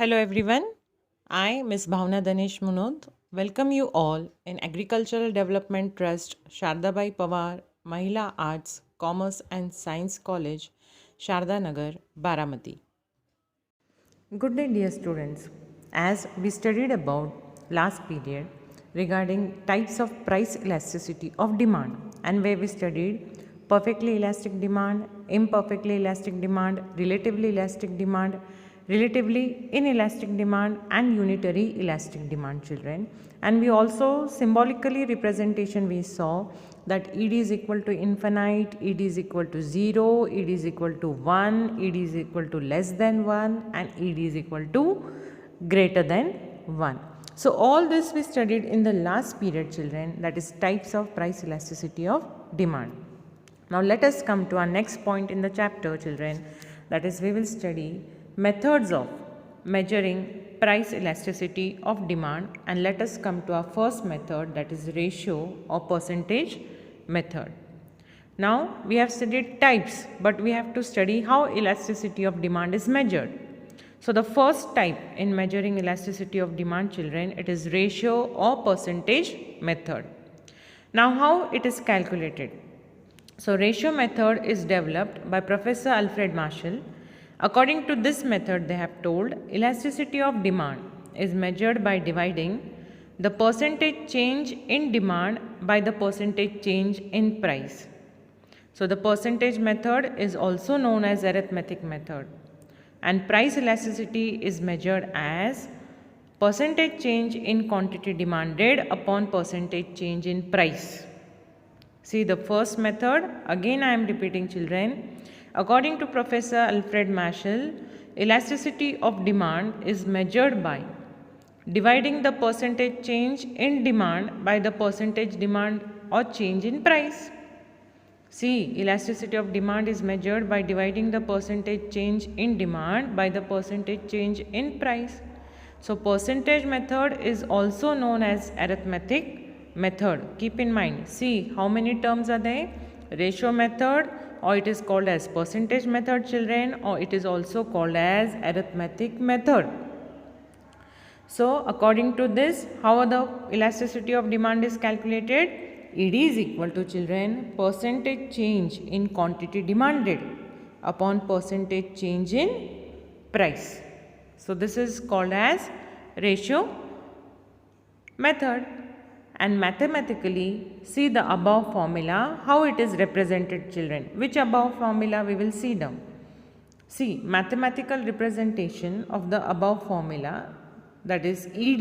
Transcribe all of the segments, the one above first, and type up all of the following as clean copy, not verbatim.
Hello everyone. I, Ms. Bhavna Danesh Munod, welcome you all in Agricultural Development Trust, Shardabai Pawar, Mahila Arts, Commerce and Science College, Sharda Nagar, Baramati. Good day, dear students. As we studied about last period regarding types of price elasticity of demand, and where we studied perfectly elastic demand, imperfectly elastic demand, relatively inelastic demand, and unitary elastic demand, children. And we also symbolically representation we saw that ed is equal to infinite, ed is equal to 0, ed is equal to 1, ed is equal to less than 1, and ed is equal to greater than 1. So all this we studied in the last period, children, that is types of price elasticity of demand. Now let us come to our next point in the chapter, children, that is we will study methods of measuring price elasticity of demand, and let us come to our first method, that is ratio or percentage method. Now we have studied types, but we have to study how elasticity of demand is measured. So the first type in measuring elasticity of demand, children, it is ratio or percentage method. Now how it is calculated? So ratio method is developed by Professor Alfred Marshall. According to this method, they have told elasticity of demand is measured by dividing the percentage change in demand by the percentage change in price. So the percentage method is also known as arithmetic method, and price elasticity is measured as percentage change in quantity demanded upon percentage change in price. See the first method, again I am repeating, children. According to Professor Alfred Marshall, elasticity of demand is measured by dividing the percentage change in demand by the percentage demand or change in price. See, elasticity of demand is measured by dividing the percentage change in demand by the percentage change in price. So percentage method is also known as arithmetic method. Keep in mind, see how many terms are there? Ratio method, or it is called as percentage method, children, or it is also called as arithmetic method. So according to this, how the elasticity of demand is calculated? Ed is equal to, children, percentage change in quantity demanded upon percentage change in price. So this is called as ratio method. And mathematically, see the above formula, how it is represented, children. Which above formula we will see them. See, mathematical representation of the above formula, that is ED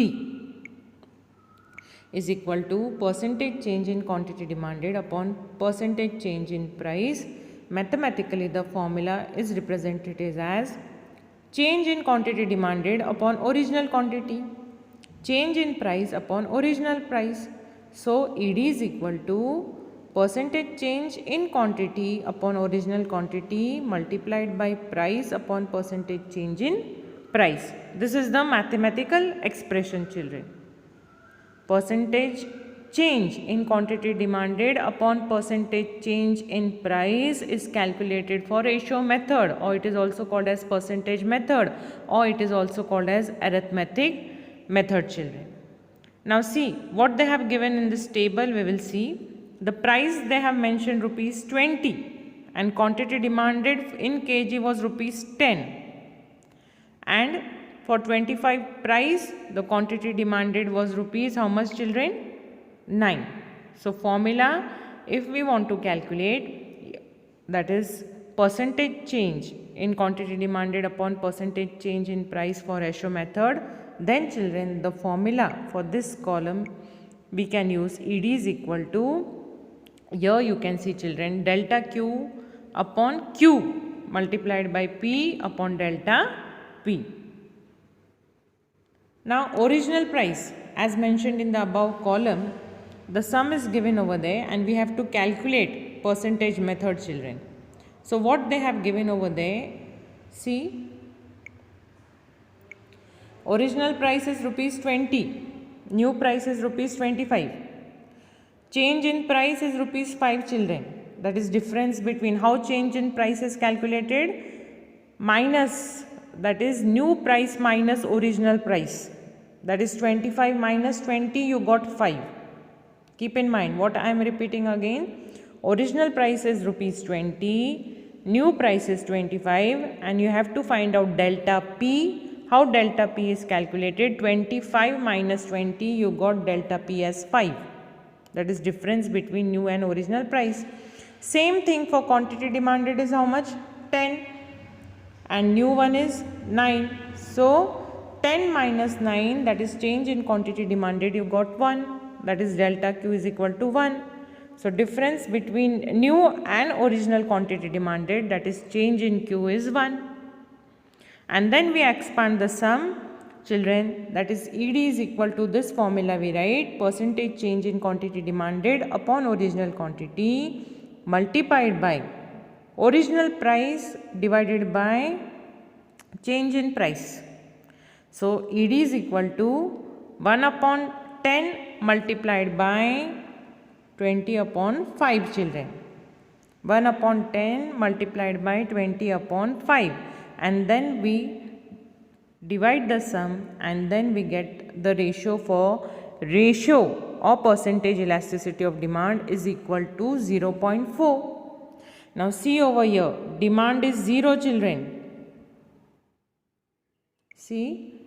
is equal to percentage change in quantity demanded upon percentage change in price. Mathematically, the formula is represented as change in quantity demanded upon original quantity, change in price upon original price. So ED is equal to percentage change in quantity upon original quantity multiplied by price upon percentage change in price. This is the mathematical expression, children. Percentage change in quantity demanded upon percentage change in price is calculated for ratio method, or it is also called as percentage method, or it is also called as arithmetic method, children. Now see what they have given in this table. We will see the price they have mentioned rupees 20 and quantity demanded in kg was rupees 10, and for 25 price the quantity demanded was rupees how much, children? 9. So formula, if we want to calculate, that is percentage change in quantity demanded upon percentage change in price for ratio method, then children the formula for this column we can use ED is equal to, here you can see, children, delta Q upon Q multiplied by P upon delta P. Now original price, as mentioned in the above column, the sum is given over there and we have to calculate percentage method, children. So what they have given over there, see, original price is rupees 20, new price is rupees 25, change in price is rupees 5, children. That is difference between how change in price is calculated minus that is new price minus original price. That is 25 minus 20, you got 5. Keep in mind what I am repeating again. Original price is rupees 20, new price is 25, and you have to find out delta P. How delta P is calculated? 25 minus 20, you got delta P as 5. That is difference between new and original price. Same thing for quantity demanded is how much? 10. And new one is 9. So 10 minus 9, that is change in quantity demanded, you got 1. That is delta Q is equal to 1. So difference between new and original quantity demanded, that is change in Q, is 1. And then we expand the sum, children, that is ED is equal to this formula we write, percentage change in quantity demanded upon original quantity multiplied by original price divided by change in price. So ED is equal to 1 upon 10 multiplied by 20 upon 5, children. 1 upon 10 multiplied by 20 upon 5, and then we divide the sum, and then we get the ratio for ratio or percentage elasticity of demand is equal to 0.4. Now see over here, demand is 0, children. See,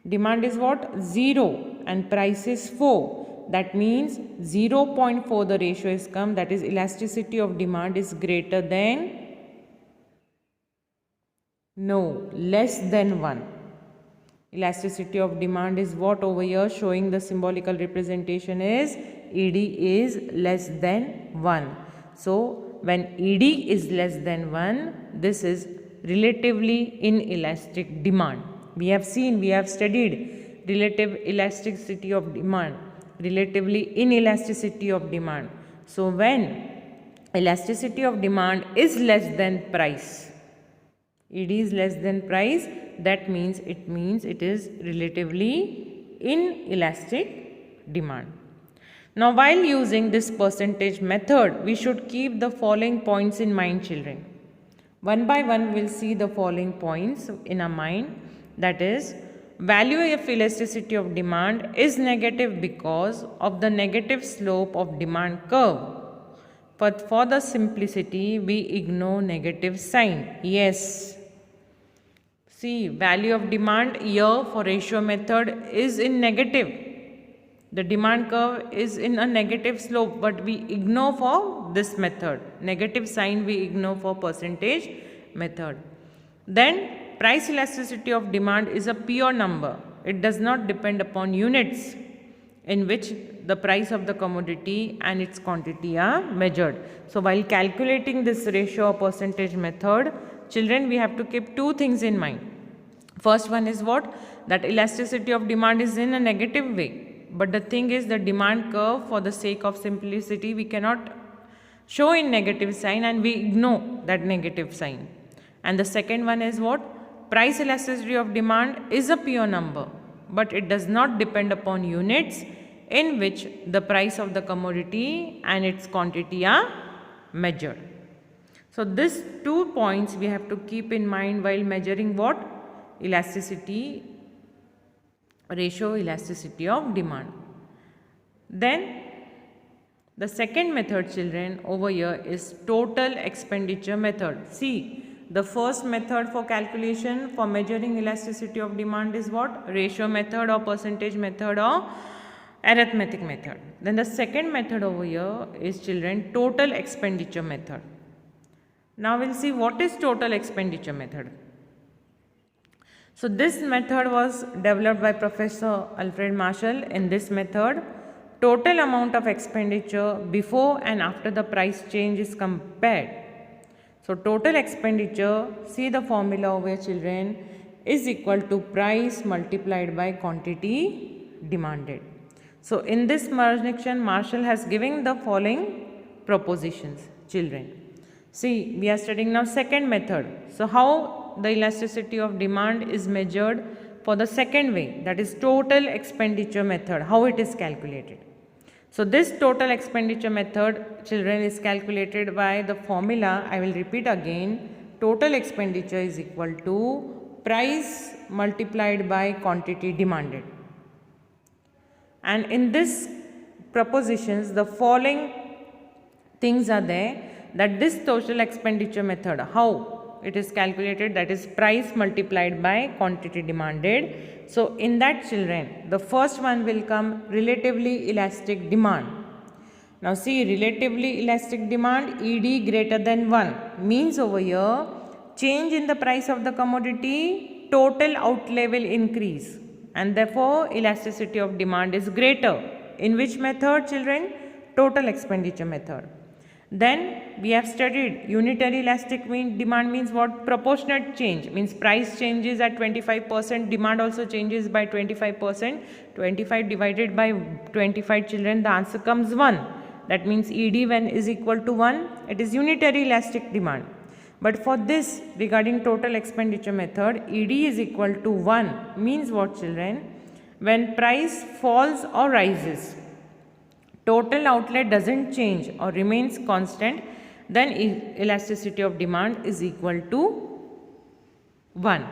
demand is what? 0, and price is 4. That means 0.4 the ratio is come, that is elasticity of demand is greater than, no, less than 1. Elasticity of demand is what over here, showing the symbolical representation is ED is less than 1. So when ED is less than 1, this is relatively inelastic demand. We have seen, we have studied relative elasticity of demand, relatively inelasticity of demand. So when elasticity of demand is less than price, ED is less than price, that means it is relatively inelastic demand. Now while using this percentage method, we should keep the following points in mind, children. One by one we will see the following points in our mind, that is, value of elasticity of demand is negative because of the negative slope of demand curve. But for the simplicity, we ignore negative sign. Yes. See, value of demand here for ratio method is in negative. The demand curve is in a negative slope, but we ignore for this method. Negative sign we ignore for percentage method. Then price elasticity of demand is a pure number. It does not depend upon units in which the price of the commodity and its quantity are measured. So while calculating this ratio or percentage method, children, we have to keep two things in mind. First one is what? That elasticity of demand is in a negative way. But the thing is, the demand curve, for the sake of simplicity, we cannot show in negative sign and we ignore that negative sign. And the second one is what? Price elasticity of demand is a pure number, but it does not depend upon units in which the price of the commodity and its quantity are measured. So these 2 points we have to keep in mind while measuring what? Elasticity, ratio elasticity of demand. Then the second method, children, over here is total expenditure method. See, the first method for calculation for measuring elasticity of demand is what? Ratio method or percentage method or arithmetic method. Then the second method over here is, children, total expenditure method. Now we'll see what is total expenditure method. So this method was developed by Professor Alfred Marshall. In this method, total amount of expenditure before and after the price change is compared. So total expenditure, see the formula over here, children, is equal to price multiplied by quantity demanded. So in this section, Marshall has given the following propositions, children. See, we are studying now second method. So how the elasticity of demand is measured for the second way, that is total expenditure method, how it is calculated. So this total expenditure method, children, is calculated by the formula. I will repeat again. Total expenditure is equal to price multiplied by quantity demanded. And in this propositions, the following things are there, that this total expenditure method, how it is calculated, that is price multiplied by quantity demanded. So in that, children, the first one will come relatively elastic demand. Now see, relatively elastic demand, ED greater than 1, means over here change in the price of the commodity, total outlay will increase, and therefore elasticity of demand is greater. In which method, children? Total expenditure method. Then we have studied unitary elastic demand means what? Proportionate change, means price changes at 25%, demand also changes by 25%. 25 divided by 25, children, the answer comes 1. That means ED when is equal to 1, it is unitary elastic demand. But for this, regarding total expenditure method, ED is equal to 1 means what, children? When price falls or rises, total outlay doesn't change or remains constant, then elasticity of demand is equal to 1.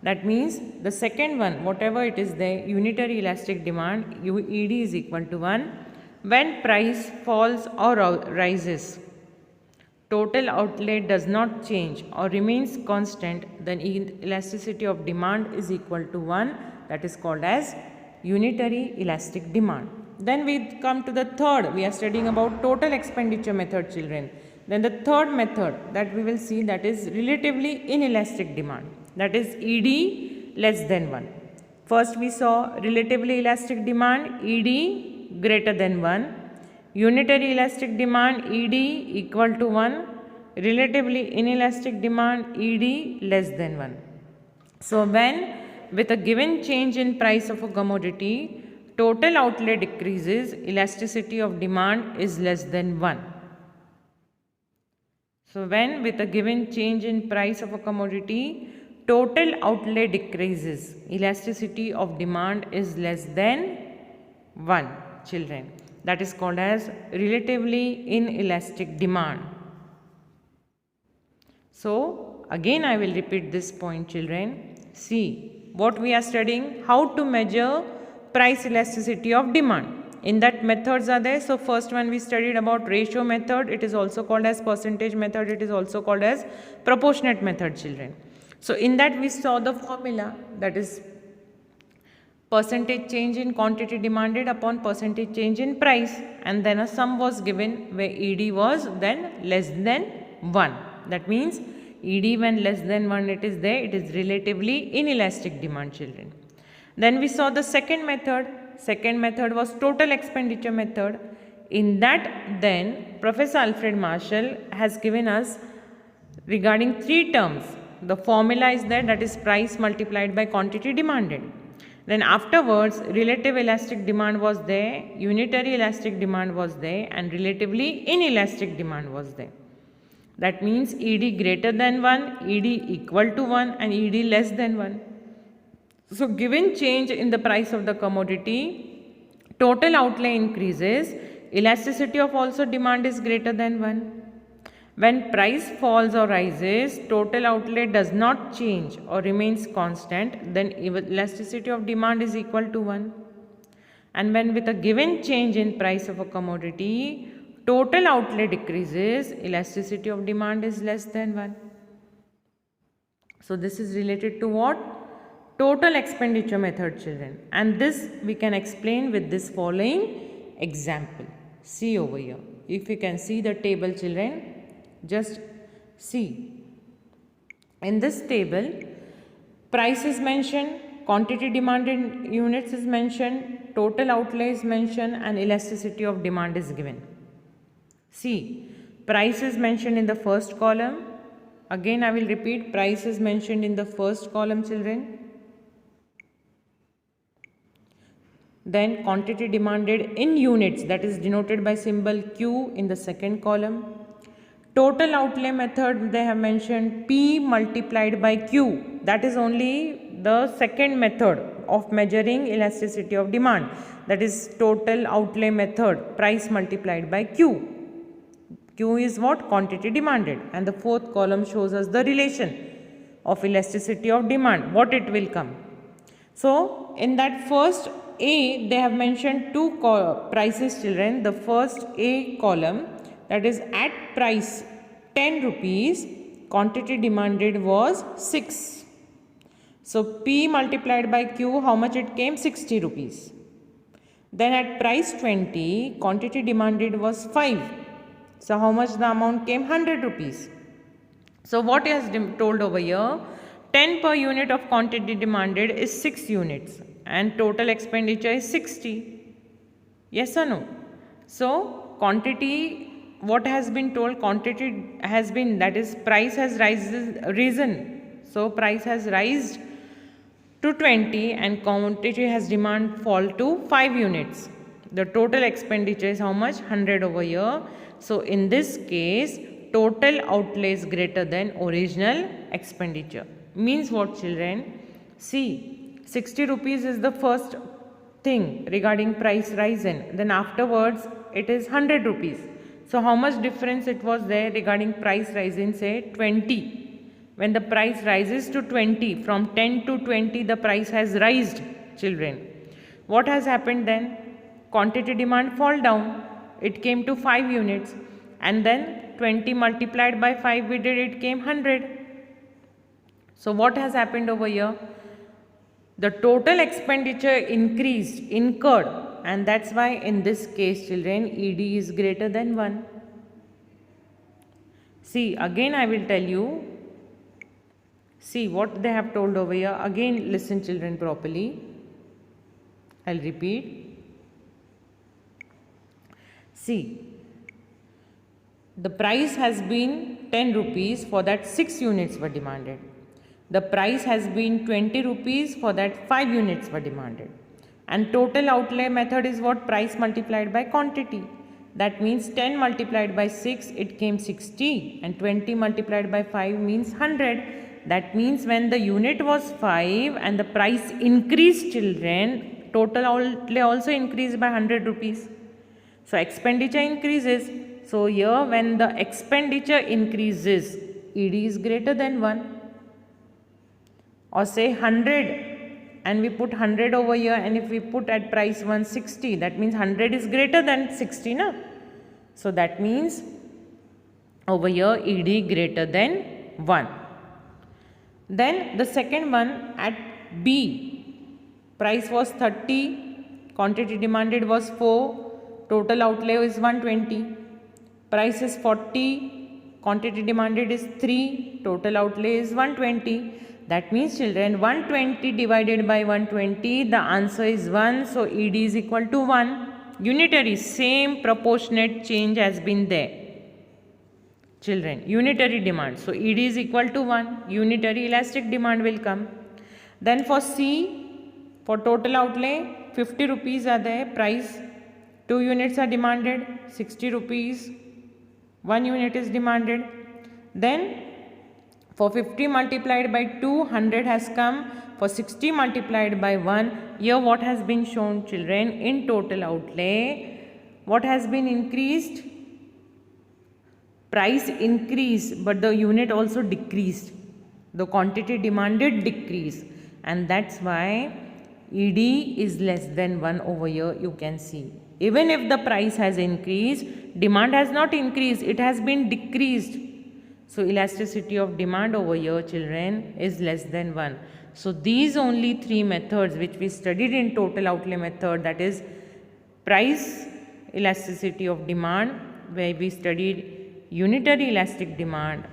That means the second one, whatever it is there, unitary elastic demand, ED is equal to 1. When price falls or rises, total outlay does not change or remains constant, then elasticity of demand is equal to 1. That is called as unitary elastic demand. Then we come to the third. We are studying about total expenditure method, children. Then the third method that we will see, that is relatively inelastic demand. That is ED less than 1. First we saw relatively elastic demand, ED greater than 1. Unitary elastic demand, ED equal to 1. Relatively inelastic demand, ED less than 1. So when with a given change in price of a commodity, total outlay decreases, elasticity of demand is less than 1. So when with a given change in price of a commodity, total outlay decreases, elasticity of demand is less than 1, children. That is called as relatively inelastic demand. So again I will repeat this point, children. See what we are studying, how to measure price elasticity of demand. In that, methods are there. So first one we studied about ratio method. It is also called as percentage method. It is also called as proportionate method, children. So in that we saw the formula, that is percentage change in quantity demanded upon percentage change in price, and then a sum was given where ED was then less than 1. That means ED when less than 1 it is there, it is relatively inelastic demand, children. Then we saw the second method. Second method was total expenditure method. In that, then Professor Alfred Marshall has given us regarding 3 terms. The formula is there, that is price multiplied by quantity demanded. Then afterwards, relative elastic demand was there, unitary elastic demand was there, and relatively inelastic demand was there. That means ED greater than 1, ED equal to 1, and ED less than 1. So given change in the price of the commodity, total outlay increases, elasticity of also demand is greater than 1. When price falls or rises, total outlay does not change or remains constant, then elasticity of demand is equal to 1. And when with a given change in price of a commodity, total outlay decreases, elasticity of demand is less than 1. So this is related to what? Total expenditure method, children. And this we can explain with this following example. See over here. If you can see the table, children, just see. In this table, price is mentioned, quantity demanded units is mentioned, total outlay is mentioned, and elasticity of demand is given. See, price is mentioned in the first column. Again I will repeat, price is mentioned in the first column, children. Then quantity demanded in units, that is denoted by symbol Q in the second column. Total outlay method, they have mentioned P multiplied by Q. That is only the second method of measuring elasticity of demand. That is total outlay method, price multiplied by Q. Q is what? Quantity demanded. And the fourth column shows us the relation of elasticity of demand, what it will come. So in that first A, they have mentioned two prices, children. The first A column, that is at price 10 rupees, quantity demanded was 6. So P multiplied by Q, how much it came? 60 rupees. Then at price 20, quantity demanded was 5. So how much the amount came? 100 rupees. So what is told over here? 10 per unit of quantity demanded is 6 units and total expenditure is 60. Yes or no? So quantity, what has been told, quantity has been, that is price has risen. So price has risen to 20 and quantity has demand fall to 5 units. The total expenditure is how much? 100 over here. So in this case, total outlay is greater than original expenditure. Means what, children? See, 60 rupees is the first thing regarding price rising. Then afterwards it is 100 rupees. So how much difference it was there regarding price rising? Say 20. When the price rises to 20, from 10 to 20 the price has risen, children. What has happened then? Quantity demand fall down. It came to 5 units. And then 20 multiplied by 5 we did, it came 100. So what has happened over here? The total expenditure incurred, and that's why in this case, children, ED is greater than 1. See, again I will tell you. See what they have told over here. Again listen, children, properly. I'll repeat. See, the price has been 10 rupees, for that 6 units were demanded. The price has been 20 rupees, for that 5 units were demanded. And total outlay method is what? Price multiplied by quantity. That means 10 multiplied by 6, it came 60, and 20 multiplied by 5 means 100. That means when the unit was 5 and the price increased, children, total outlay also increased by 100 rupees. So expenditure increases. So here when the expenditure increases, ED is greater than 1. Or say 100 and we put 100 over here, and if we put at price 160, that means 100 is greater than 60, na? So that means over here ED greater than 1. Then the second one at B, price was 30, quantity demanded was 4, total outlay is 120. Price is 40, quantity demanded is 3, total outlay is 120. That means, children, 120 divided by 120, the answer is 1. So ED is equal to 1. Unitary, same proportionate change has been there. Children, unitary demand. So ED is equal to 1. Unitary elastic demand will come. Then for C, for total outlay, 50 rupees are there. Price, 2 units are demanded. 60 rupees, 1 unit is demanded. Then for 50 multiplied by 2, 100 has come. For 60 multiplied by 1, here what has been shown, children? In total outlay, what has been increased? Price increased, but the unit also decreased. The quantity demanded decreased, and that's why ED is less than 1 over here, you can see. Even if the price has increased, demand has not increased, it has been decreased. So elasticity of demand over here, children, is less than 1. So these only 3 methods which we studied in total outlay method, that is price elasticity of demand, where we studied unitary elastic demand,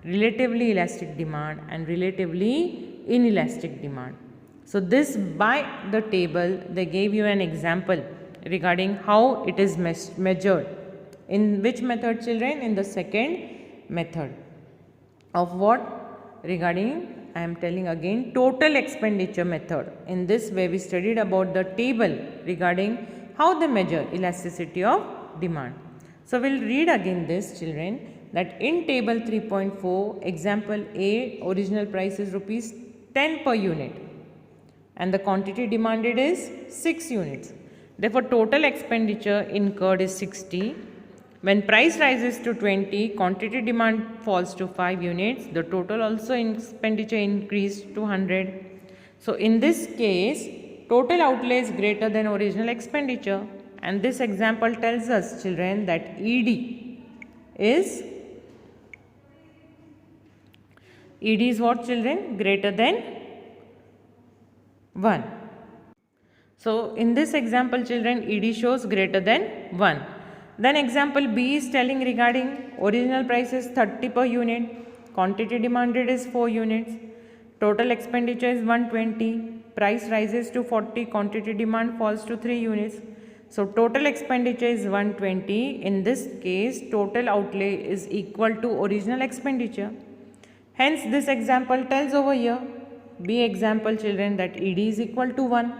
relatively elastic demand, and relatively inelastic demand. So this, by the table they gave you an example regarding how it is measured. In which method, children? In the second method. Of what? Regarding, I am telling again, total expenditure method. In this way we studied about the table regarding how they measure elasticity of demand. So we will read again this, children, that in table 3.4, example A, original price is rupees 10 per unit and the quantity demanded is 6 units. Therefore total expenditure incurred is 60. When price rises to 20, quantity demand falls to 5 units. The total also expenditure increased to 100. So in this case, total outlay is greater than original expenditure. And this example tells us, children, that ED is what, children? Greater than 1. So in this example, children, ED shows greater than 1. Then example B is telling regarding original price is 30 per unit, quantity demanded is 4 units, total expenditure is 120, price rises to 40, quantity demand falls to 3 units. So total expenditure is 120. In this case, total outlay is equal to original expenditure. Hence this example tells over here, B example, children, that ED is equal to 1.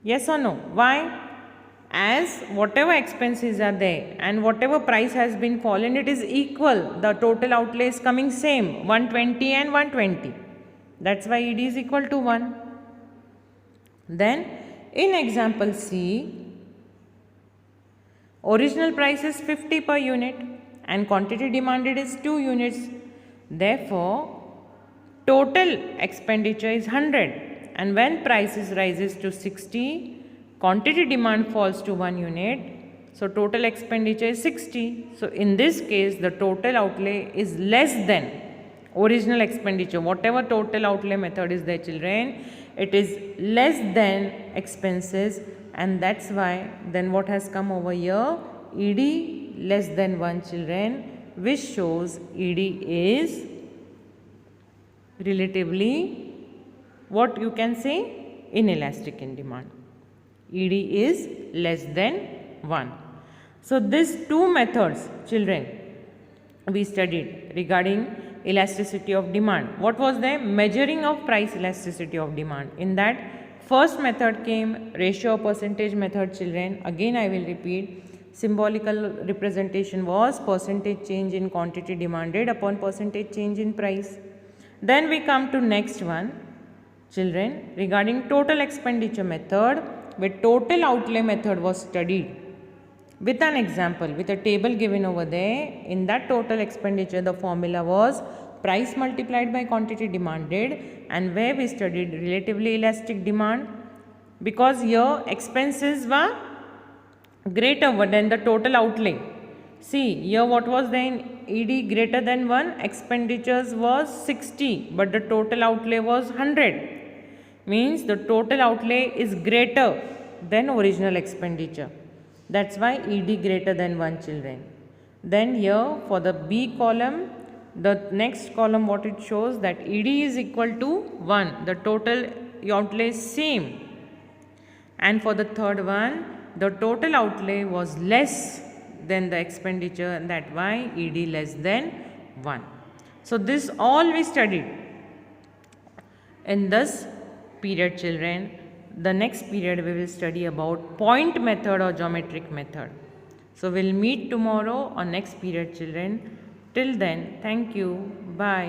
Yes or no? Why? As whatever expenses are there and whatever price has been fallen, it is equal. The total outlay is coming same, 120 and 120. That's why ED is equal to 1. Then in example C, original price is 50 per unit and quantity demanded is 2 units. Therefore, total expenditure is 100, and when prices rises to 60, quantity demand falls to 1 unit, so total expenditure is 60. So in this case, the total outlay is less than original expenditure. Whatever total outlay method is there, children, it is less than expenses, and that's why then what has come over here, ED less than 1, children, which shows ED is relatively, what you can say, inelastic in demand. ED is less than 1. So these two methods, children, we studied regarding elasticity of demand. What was the measuring of price elasticity of demand? In that first method came ratio percentage method, children. Again I will repeat, symbolical representation was percentage change in quantity demanded upon percentage change in price. Then we come to next one, children, regarding total expenditure method, where total outlay method was studied with an example, with a table given over there. In that total expenditure, the formula was price multiplied by quantity demanded, and where we studied relatively elastic demand, because here expenses were greater than the total outlay. See, here what was then ED greater than 1, expenditures was 60, but the total outlay was 100. Means the total outlay is greater than original expenditure. That's why ED greater than 1, children. Then here for the B column, the next column what it shows, that ED is equal to 1. The total outlay is same. And for the third one, the total outlay was less than the expenditure, and that why ED less than 1. So this all we studied in this period, children. The next period we will study about point method or geometric method. So we'll meet tomorrow on next period, children. Till then, thank you. Bye.